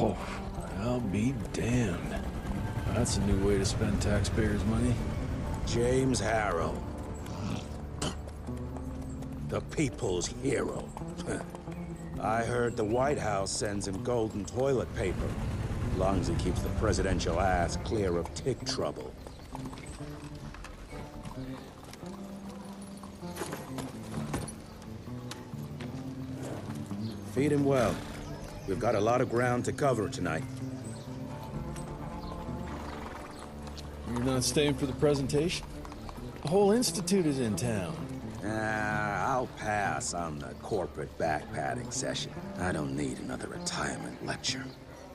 Oh, I'll be damned. That's a new way to spend taxpayers' money. James Harrow. The people's hero. I heard the White House sends him golden toilet paper. As long as he keeps the presidential ass clear of tick trouble. Feed him well. We've got a lot of ground to cover tonight. You're not staying for the presentation? The whole Institute is in town. I'll pass on the corporate backpatting session. I don't need another retirement lecture.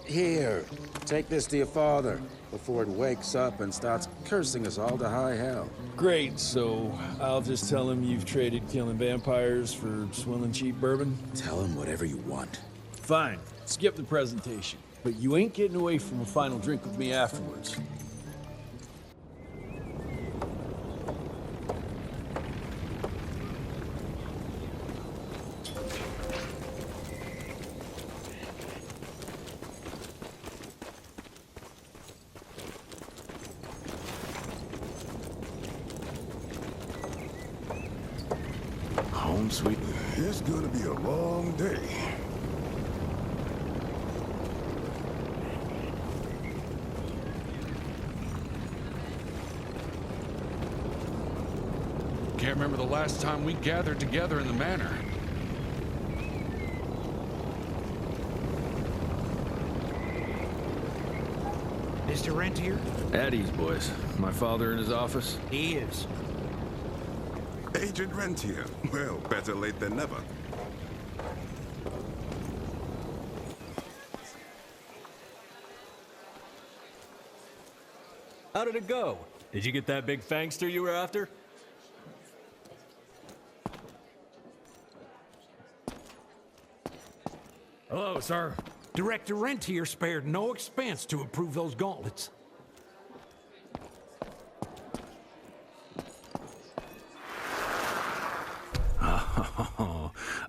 Here, take this to your father before it wakes up and starts cursing us all to high hell. Great, so I'll just tell him you've traded killing vampires for swilling cheap bourbon? Tell him whatever you want. Fine, skip the presentation. But you ain't getting away from a final drink with me afterwards. Home sweet. It's gonna be a long day. Can't remember the last time we gathered together in the manor. Mr. Rentier? At ease, boys. My father in his office? He is. Agent Rentier. Well, better late than never. How did it go? Did you get that big fangster you were after? Hello, sir. Director Rentier spared no expense to approve those gauntlets.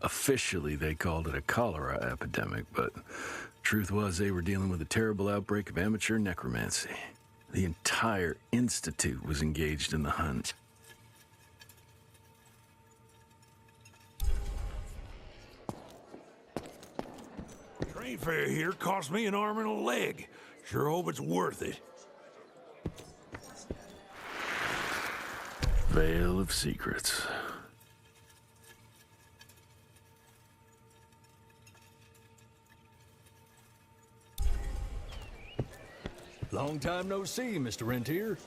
Officially, they called it a cholera epidemic, but truth was they were dealing with a terrible outbreak of amateur necromancy. The entire Institute was engaged in the hunt. Train fare here cost me an arm and a leg. Sure hope it's worth it. Veil of Secrets. Long time no see, Mr. Rentier.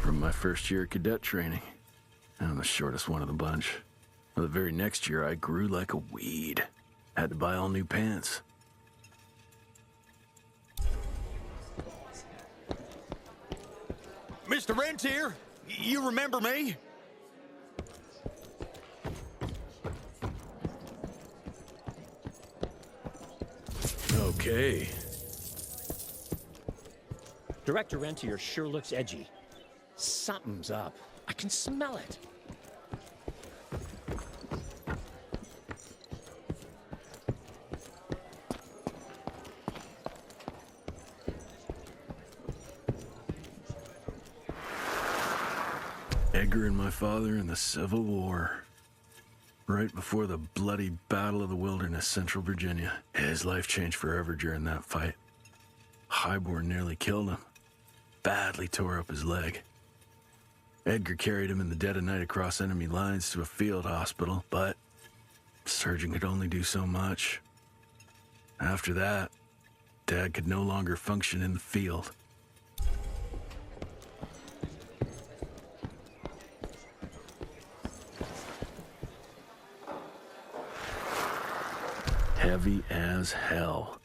From my first year of cadet training. I'm the shortest one of the bunch. Well, the very next year, I grew like a weed. Had to buy all new pants. Mr. Rentier, you remember me? Okay. Director Rentier sure looks edgy. Something's up. I can smell it. Edgar and my father in the Civil War. Right before the bloody Battle of the Wilderness, Central Virginia. His life changed forever during that fight. Highborn nearly killed him. Badly tore up his leg. Edgar carried him in the dead of night across enemy lines to a field hospital, but the surgeon could only do so much. After that, Dad could no longer function in the field. Heavy as hell.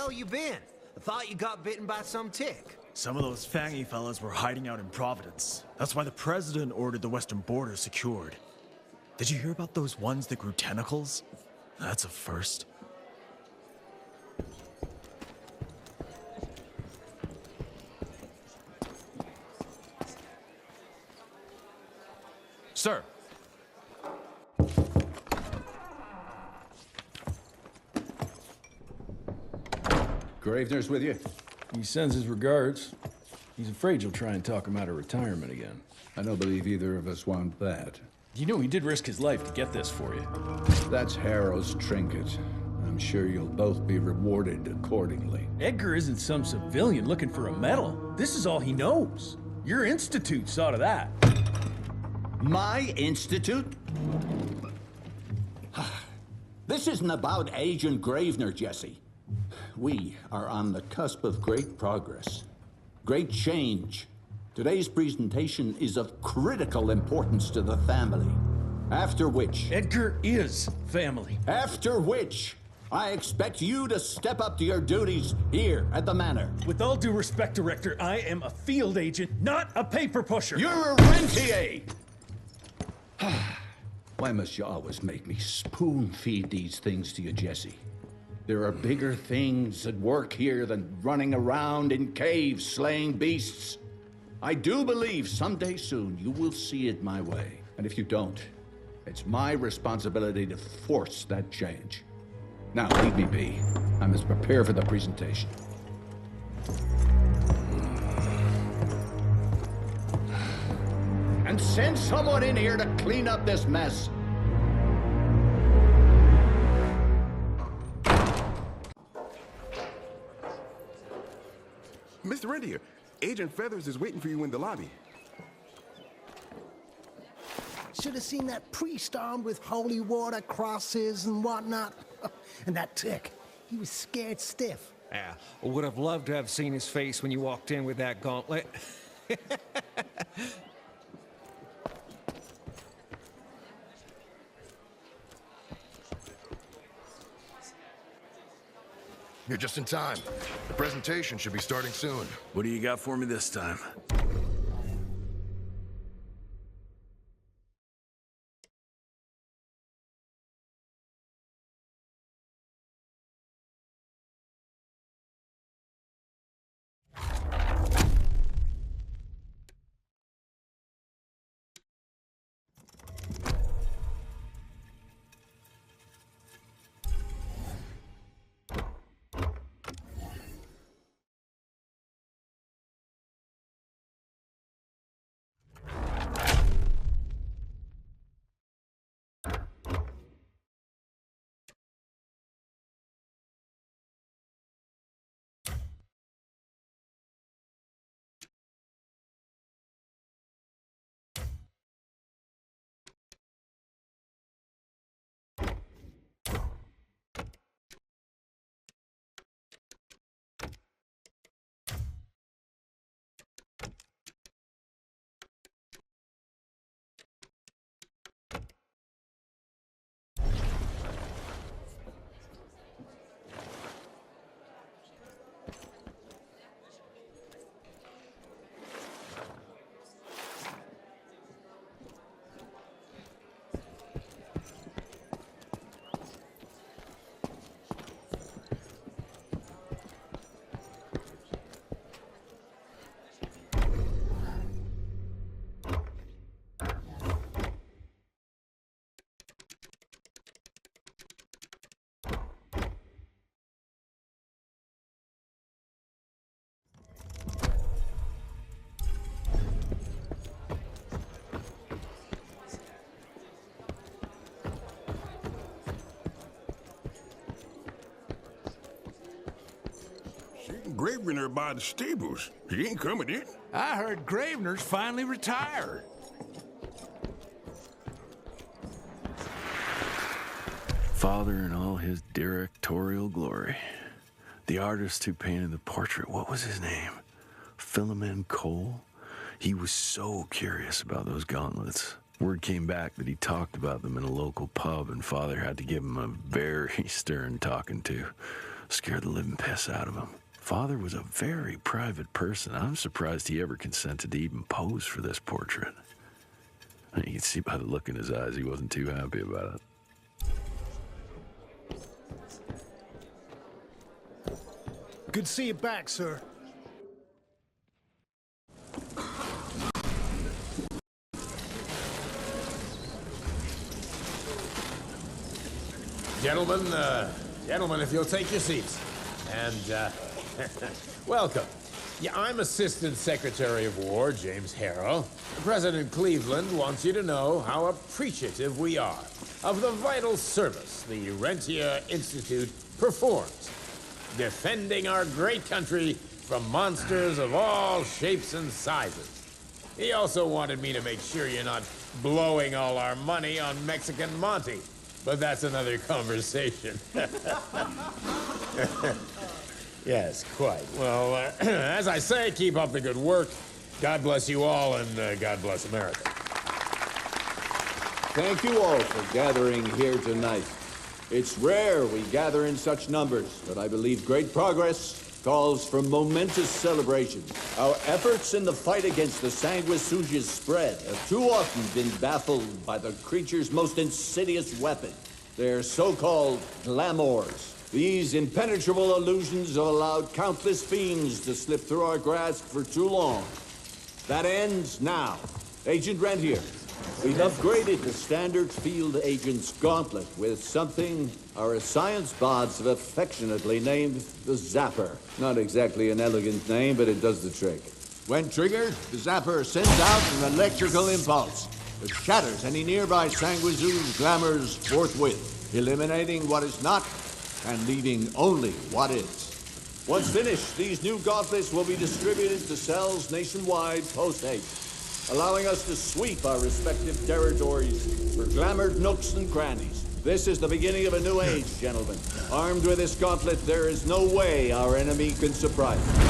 hell you been? I thought you got bitten by some tick. Some of those fangy fellas were hiding out in Providence. That's why the president ordered the western border secured. Did you hear about those ones that grew tentacles? That's a first. Sir. Gravener's with you? He sends his regards. He's afraid you'll try and talk him out of retirement again. I don't believe either of us want that. You know he did risk his life to get this for you. That's Harrow's trinket. I'm sure you'll both be rewarded accordingly. Edgar isn't some civilian looking for a medal. This is all he knows. Your Institute saw to that. My Institute? This isn't about Agent Gravener, Jesse. We are on the cusp of great progress, great change. Today's presentation is of critical importance to the family. After which... Edgar is family. After which, I expect you to step up to your duties here at the Manor. With all due respect, Director, I am a field agent, not a paper pusher. You're a rentier! Why must you always make me spoon-feed these things to you, Jesse? There are bigger things at work here than running around in caves slaying beasts. I do believe someday soon you will see it my way. And if you don't, it's my responsibility to force that change. Now, leave me be. I must prepare for the presentation. And send someone in here to clean up this mess. Mr. Rentier, Agent Feathers is waiting for you in the lobby. Should have seen that priest armed with holy water, crosses, and whatnot. And that tick, he was scared stiff. Yeah, I would have loved to have seen his face when you walked in with that gauntlet. You're just in time. The presentation should be starting soon. What do you got for me this time? Gravener by the stables. He ain't coming in. I heard Gravener's finally retired. Father in all his directorial glory. The artist who painted the portrait, what was his name? Philomen Cole? He was so curious about those gauntlets. Word came back that he talked about them in a local pub, and Father had to give him a very stern talking to. Scared the living piss out of him. Father was a very private person. I'm surprised he ever consented to even pose for this portrait. You can see by the look in his eyes he wasn't too happy about it. Good to see you back, sir. Gentlemen, if you'll take your seats. And, welcome. Yeah, I'm Assistant Secretary of War, James Harrow. President Cleveland wants you to know how appreciative we are of the vital service the Rentier Institute performs, defending our great country from monsters of all shapes and sizes. He also wanted me to make sure you're not blowing all our money on Mexican Monty. But that's another conversation. Yes, quite. Well, as I say, keep up the good work. God bless you all, and God bless America. Thank you all for gathering here tonight. It's rare we gather in such numbers, but I believe great progress calls for momentous celebration. Our efforts in the fight against the sanguisuga's spread have too often been baffled by the creature's most insidious weapon, their so-called glamours. These impenetrable illusions have allowed countless fiends to slip through our grasp for too long. That ends now. Agent Rentier, we've upgraded the standard field agent's gauntlet with something our science bots have affectionately named the Zapper. Not exactly an elegant name, but it does the trick. When triggered, the Zapper sends out an electrical impulse that shatters any nearby sanguisuga's glamours forthwith, eliminating what is not and leaving only what is. Once finished, these new gauntlets will be distributed to cells nationwide post-haste, allowing us to sweep our respective territories for glamoured nooks and crannies. This is the beginning of a new age, gentlemen. Armed with this gauntlet, there is no way our enemy can surprise us.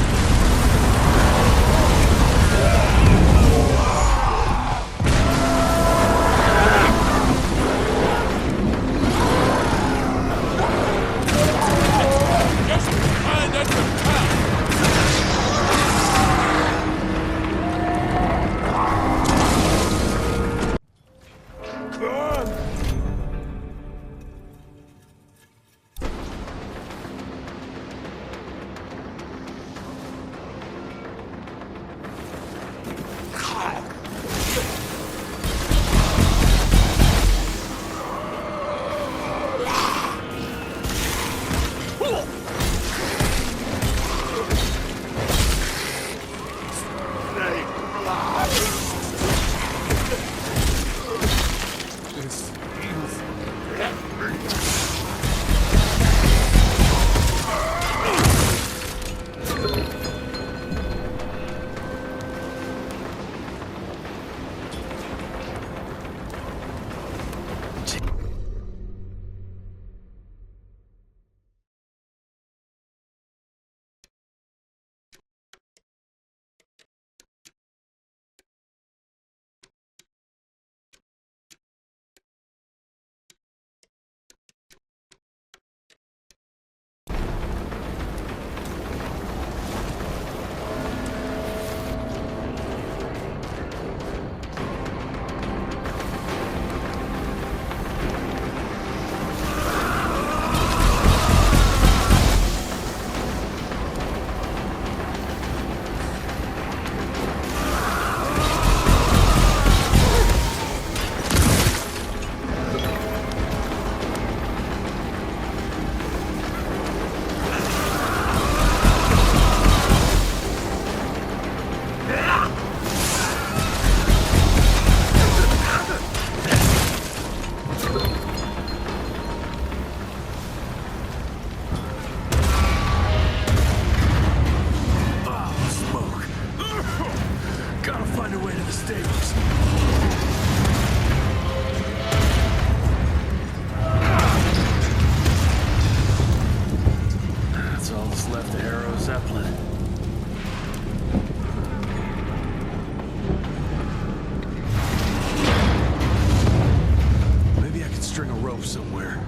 Somewhere.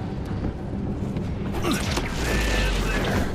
And there.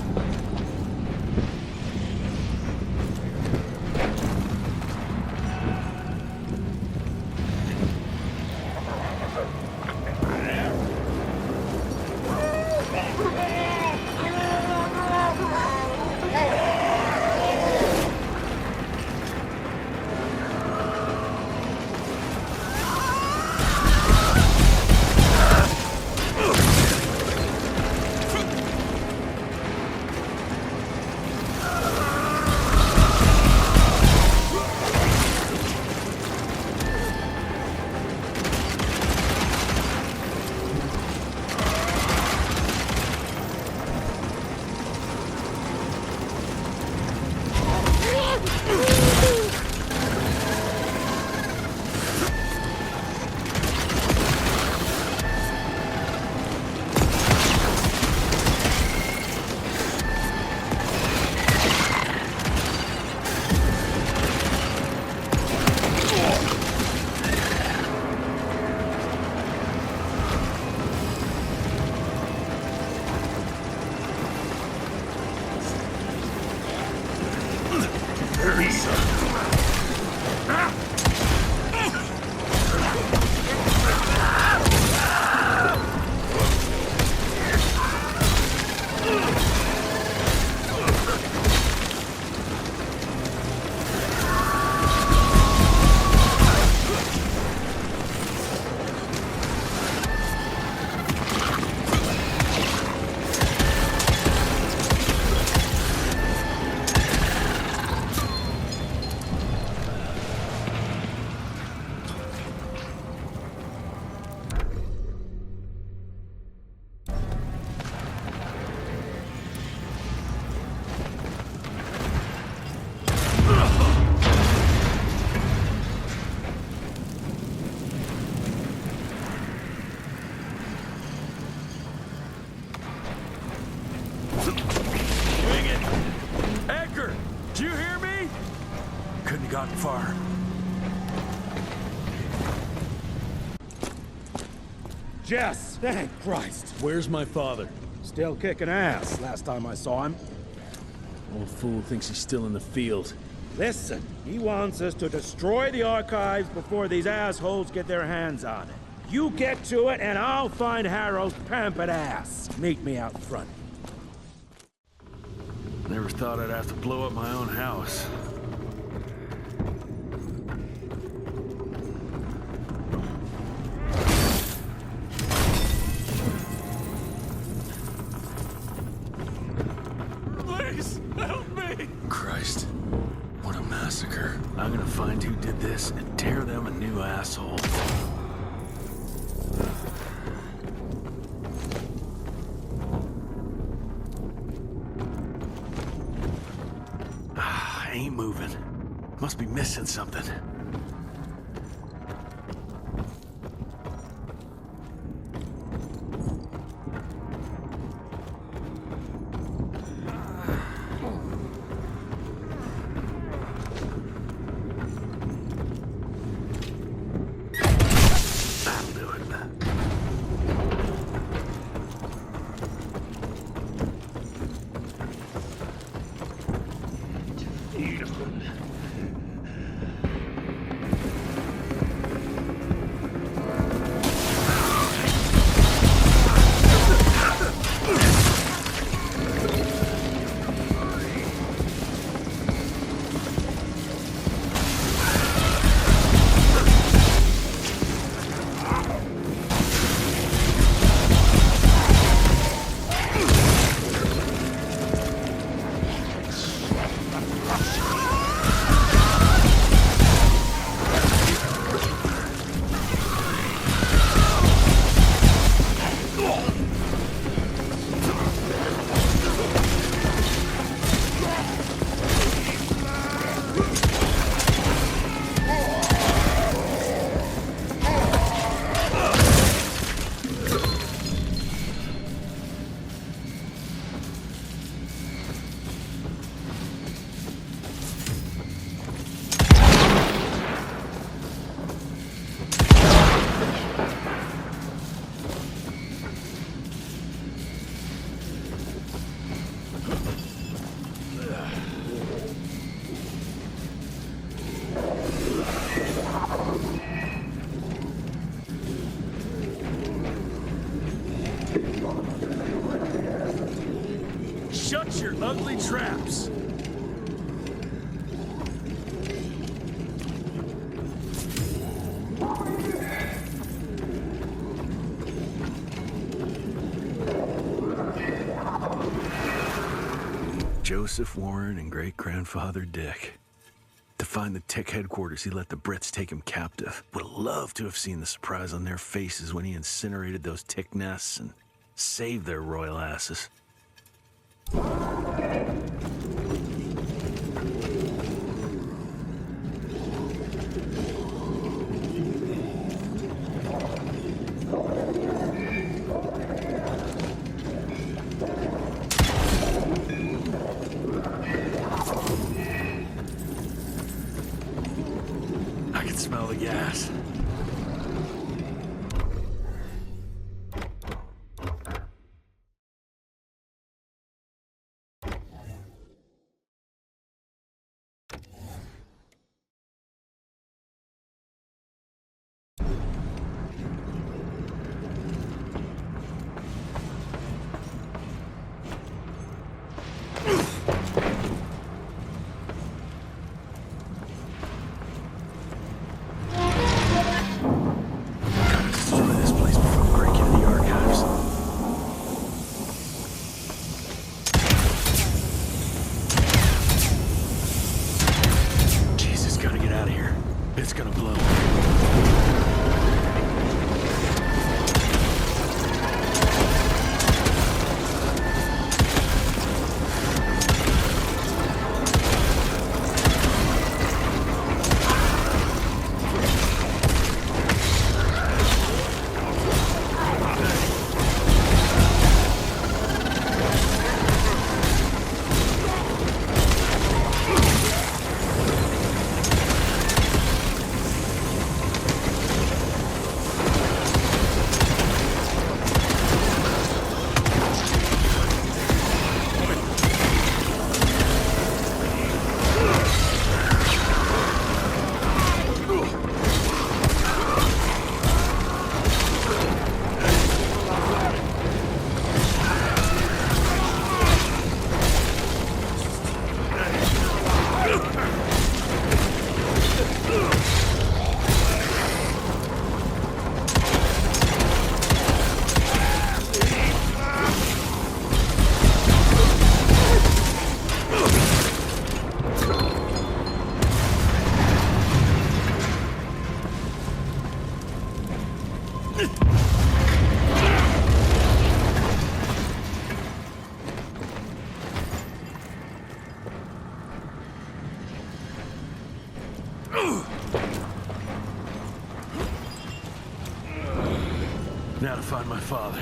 Jess! Thank Christ! Where's my father? Still kicking ass, last time I saw him. Old fool thinks he's still in the field. Listen, he wants us to destroy the archives before these assholes get their hands on it. You get to it, and I'll find Harold's pampered ass. Meet me out front. Never thought I'd have to blow up my own house. Please, help me! Christ, what a massacre. I'm gonna find who did this and tear them a new asshole. Ain't moving. Must be missing something. That'll do it. Shut your ugly traps! Joseph Warren and great-grandfather Dick. To find the Tick headquarters, he let the Brits take him captive. Would have loved to have seen the surprise on their faces when he incinerated those Tick nests and saved their royal asses. I can smell the gas. It's gonna blow. Now to find my father.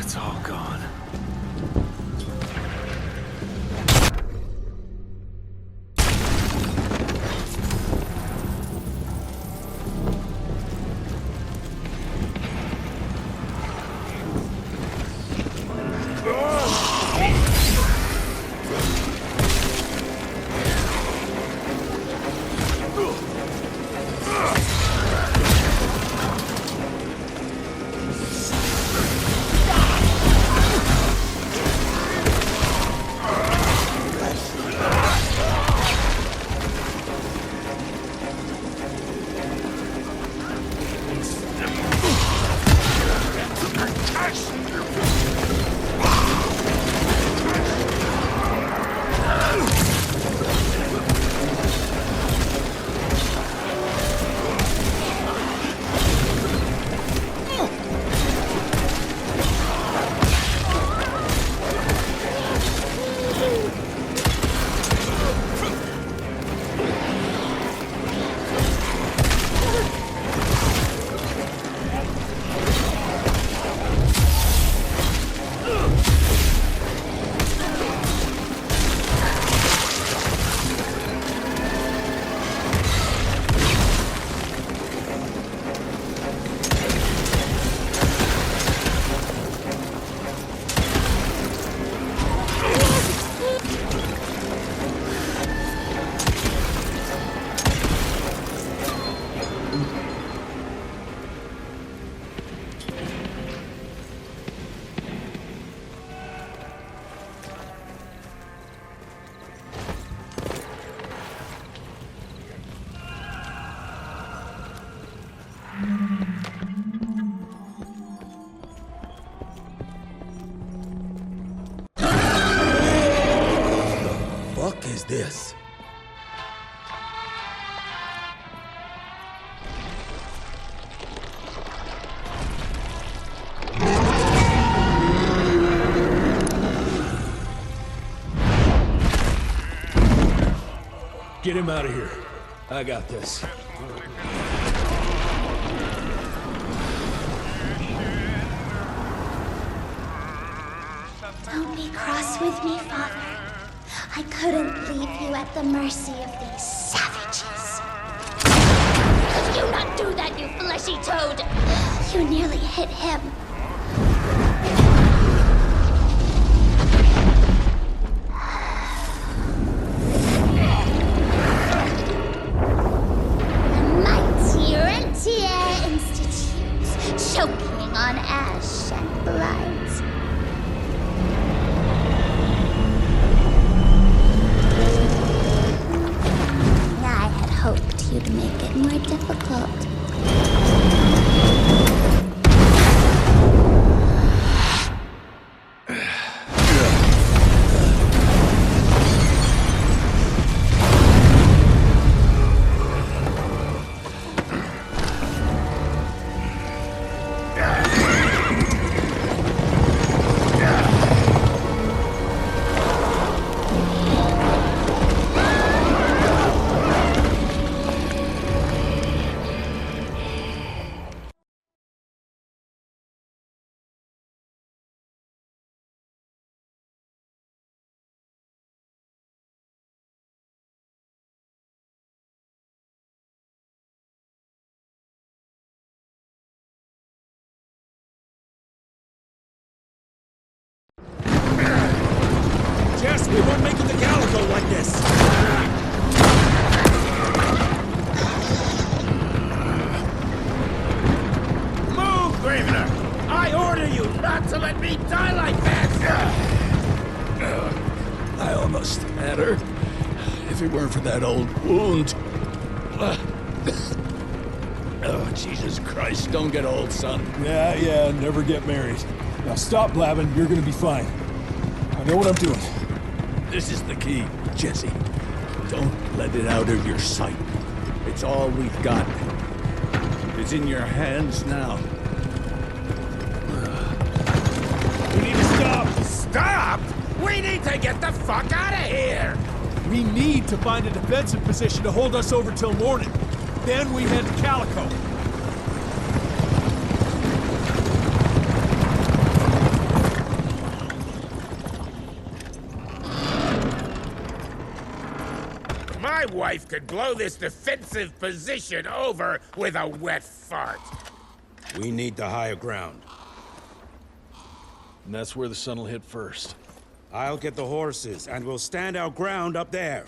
It's all gone. This. Get him out of here. I got this. Don't be cross with me, Father. I couldn't leave you at the mercy of these savages. Could you not do that, you fleshy toad? You nearly hit him. If it weren't for that old wound. Oh, Jesus Christ, don't get old, son. Yeah, never get married. Now stop blabbing, you're gonna be fine. I know what I'm doing. This is the key, Jesse. Don't let it out of your sight. It's all we've got. It's in your hands now. We need to stop! Stop? We need to get the fuck out of here! We need to find a defensive position to hold us over till morning. Then we head to Calico. My wife could blow this defensive position over with a wet fart. We need the higher ground. And that's where the sun will hit first. I'll get the horses, and we'll stand our ground up there.